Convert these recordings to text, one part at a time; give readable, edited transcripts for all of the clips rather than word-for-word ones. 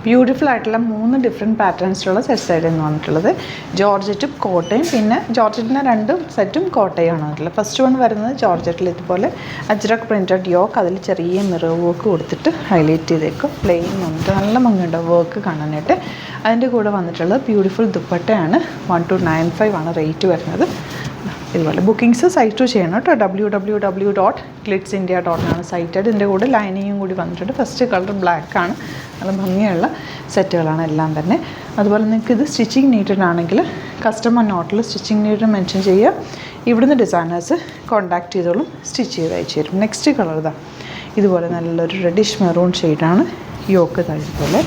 Beautiful ആയിട്ടുള്ള 3 different പാറ്റേൺസിലുള്ള sets ആയിരുന്നു വന്നിട്ടുള്ളത്. ജോർജറ്റും കോട്ടയും, പിന്നെ ജോർജറ്റിൻ്റെ 2 സെറ്റും കോട്ടയുമാണ് വന്നിട്ടുള്ളത്. ഫസ്റ്റ് വൺ വരുന്നത് ജോർജറ്റിൽ ഇതുപോലെ അജ്രക് പ്രിൻറ്റഡ് യോക്ക്, അതിൽ ചെറിയ മിറർ വർക്ക് കൊടുത്തിട്ട് ഹൈലൈറ്റ് ചെയ്തേക്കും. പ്ലെയിൻ വന്നിട്ട് നല്ല ഭംഗിയുണ്ട് വർക്ക് കാണാനായിട്ട്. അതിൻ്റെ കൂടെ വന്നിട്ടുള്ളത് ബ്യൂട്ടിഫുൾ ദുപ്പട്ടയാണ്. 1295 ആണ് റേറ്റ് വരുന്നത്. ഇതുപോലെ ബുക്കിംഗ്സ് സൈറ്റ് ടു ചെയ്യണം കേട്ടോ. www.glitzindia.com ആണ് സൈറ്റ്. ഇതിൻ്റെ കൂടെ ലൈനിങ്ങും കൂടി വന്നിട്ടുണ്ട്. ഫസ്റ്റ് കളർ ബ്ലാക്ക് ആണ്. നല്ല ഭംഗിയുള്ള സെറ്റുകളാണ് എല്ലാം തന്നെ. അതുപോലെ നിങ്ങൾക്ക് ഇത് സ്റ്റിച്ചിങ് നീഡഡ് ആണെങ്കിൽ കസ്റ്റമർ നോട്ടിൽ സ്റ്റിച്ചിങ് നീഡ് മെൻഷൻ ചെയ്യുക. ഇവിടുന്ന് ഡിസൈനേഴ്സ് കോൺടാക്ട് ചെയ്തോളും, സ്റ്റിച്ച് ചെയ്ത് അയച്ചു തരും. നെക്സ്റ്റ് കളർ ഇതാ ഇതുപോലെ നല്ലൊരു റെഡിഷ് മെറൂൺ ഷെയ്ഡാണ്. യോക്ക് ഇതുപോലെ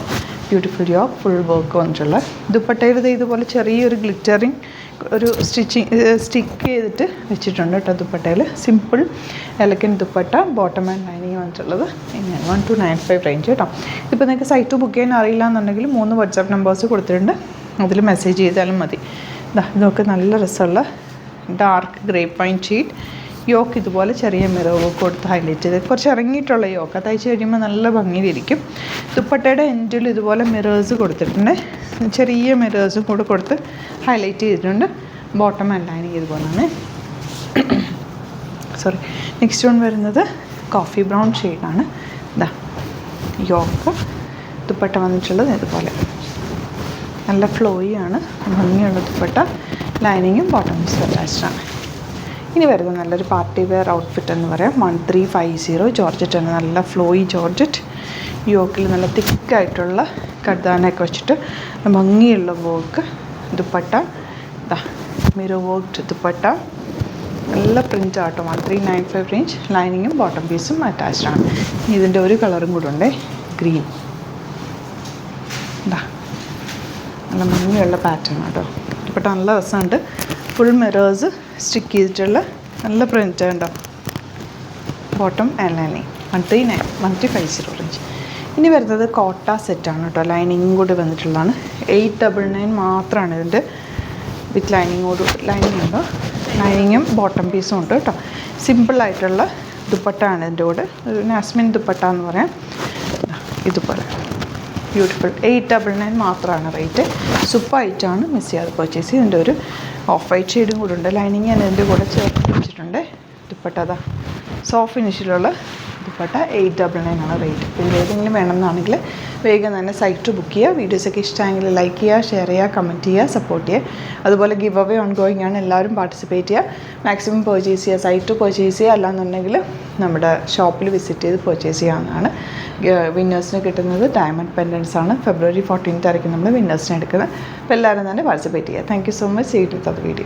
ബ്യൂട്ടിഫുൾ യോക്ക്, ഫുൾ വർക്ക് വന്നിട്ടുള്ള ദുപ്പട്ടയിൽ ഇതുപോലെ ചെറിയൊരു ഗ്ലിറ്ററിങ് ഒരു സ്റ്റിക്ക് ചെയ്തിട്ട് വെച്ചിട്ടുണ്ട് കേട്ടോ. ദുപ്പട്ടയിൽ simple elegant dupatta, bottom and lining വന്നിട്ടുള്ളത്. ഇങ്ങനെ 1295 റേഞ്ച് കേട്ടോ. ഇപ്പോൾ നിങ്ങൾക്ക് സൈറ്റ് ബുക്ക് ചെയ്യാൻ അറിയില്ല എന്നുണ്ടെങ്കിൽ 3 വാട്സാപ്പ് നമ്പേഴ്സ് കൊടുത്തിട്ടുണ്ട്, അതിൽ മെസ്സേജ് ചെയ്താലും മതി. ഇതൊക്കെ നല്ല രസമുള്ള ഡാർക്ക് ഗ്രേപ്പ് വൈൻ ഷീറ്റ് യോക്ക്, ഇതുപോലെ ചെറിയ മിറർ വർക്ക് കൊടുത്ത് ഹൈലൈറ്റ് ചെയ്ത് കുറച്ച് ഇറങ്ങിയിട്ടുള്ള യോക്ക്, അത് അയച്ച് കഴിയുമ്പോൾ നല്ല ഭംഗിയിലിരിക്കും. ദുപ്പട്ടയുടെ എൻഡിൽ ഇതുപോലെ മിറേഴ്സ് കൊടുത്തിട്ടുണ്ട്, ചെറിയ മിറേഴ്സും കൂടെ കൊടുത്ത് ഹൈലൈറ്റ് ചെയ്തിട്ടുണ്ട്. ബോട്ടം ആൻഡ് ലൈനിങ് ഇതുപോലെയാണ്. സോറി. നെക്സ്റ്റ് വൺ വരുന്നത് കോഫി ബ്രൗൺ ഷെയ്ഡാണ്. യോക്ക്, ദുപ്പട്ട വന്നിട്ടുള്ളത് ഇതുപോലെ നല്ല ഫ്ലോയി ആണ്, ഭംഗിയുള്ള ദുപ്പട്ട. ലൈനിങ്ങും ബോട്ടം പീസും അറ്റാച്ച്ഡാണ്. ഇനി വരുന്നത് നല്ലൊരു പാർട്ടി വെയർ ഔട്ട്ഫിറ്റ് എന്ന് പറയാം. 1350 ജോർജറ്റ് ആണ്. നല്ല ഫ്ലോയി ജോർജറ്റ് യോക്കിൽ നല്ല തിക്കായിട്ടുള്ള കർദാനയൊക്കെ വെച്ചിട്ട് ഭംഗിയുള്ള work. Dupatta mirror work dupatta, നല്ല പ്രിൻ്റ് ആട്ടോ. 1395 റേഞ്ച്. ലൈനിങ്ങും ബോട്ടം പീസും അറ്റാച്ച്ഡ് ആണ്. ഇതിൻ്റെ ഒരു കളറും കൂടെ ഉണ്ട്, ഗ്രീൻ. നല്ല ഭംഗിയുള്ള പാറ്റേൺ ആട്ടോ. ദുപ്പട്ട നല്ല രസമുണ്ട്. ഫുൾ മിറേഴ്സ് സ്റ്റിക്ക് ചെയ്തിട്ടുള്ള നല്ല പ്രിൻ്റ് ഉണ്ടോ. Bottom and lining 1350 range. ഇനി വരുന്നത് കോട്ട സെറ്റാണ് കേട്ടോ. ലൈനിങ്ങും കൂടി വന്നിട്ടുള്ളതാണ്. 899 മാത്രമാണ് ഇതിൻ്റെ വിത്ത് ലൈനിങ് ഉണ്ടോ. ലൈനിങ്ങും ബോട്ടം പീസും ഉണ്ട് കേട്ടോ. സിമ്പിളായിട്ടുള്ള ദുപ്പട്ടയാണ് ഇതിൻ്റെ കൂടെ. ഒരു നാസ്മിൻ ദുപ്പട്ട എന്ന് പറയാം. ഇതുപോലെ ബ്യൂട്ടിഫുൾ. 899 മാത്രമാണ് റേറ്റ്. സൂപ്പറായിട്ടാണ്, മിസ് ചെയ്യാതെ പർച്ചേസ്. ഇതിൻ്റെ ഒരു ഓഫ് വൈറ്റ് ഷെയ്ഡും കൂടെ ഉണ്ട്. ലൈനിങ് ഞാൻ ഇതിൻ്റെ കൂടെ ചേർത്ത് വെച്ചിട്ടുണ്ട്. ദുപ്പട്ട സോഫ്റ്റ് ഫിനിഷിലുള്ള ദുപ്പട്ട 899 ആണ് റേറ്റ്. പിന്നെ ഏതെങ്കിലും വേണമെന്നാണെങ്കിൽ വേഗം തന്നെ സൈറ്റ് ബുക്ക് ചെയ്യുക. വീഡിയോസൊക്കെ ഇഷ്ടമായെങ്കിൽ ലൈക്ക് ചെയ്യുക, ഷെയർ ചെയ്യുക, കമൻറ്റ് ചെയ്യുക, സപ്പോർട്ട് ചെയ്യുക. അതുപോലെ ഗിവ് അവേ ഓൺഗോയിങ് ആണ്, എല്ലാവരും പാർട്ടിസിപ്പേറ്റ് ചെയ്യുക. മാക്സിമം പർച്ചേസ് ചെയ്യുക, സൈറ്റ് പർച്ചേസ് ചെയ്യുക. അല്ലാന്നുണ്ടെങ്കിൽ നമ്മുടെ ഷോപ്പിൽ വിസിറ്റ് ചെയ്ത് പർച്ചേസ് ചെയ്യാവുന്നതാണ്. വിന്നേഴ്സിന് കിട്ടുന്നത് ഡയമണ്ട് പെൻഡൻസ് ആണ്. February 14th ആയിരിക്കും നമ്മൾ വിന്നേഴ്സിനെ എടുക്കുന്നത്. അപ്പോൾ എല്ലാവരും തന്നെ പാർട്ടിസിപ്പേറ്റ് ചെയ്യുക. Thank you so much. See you with the video.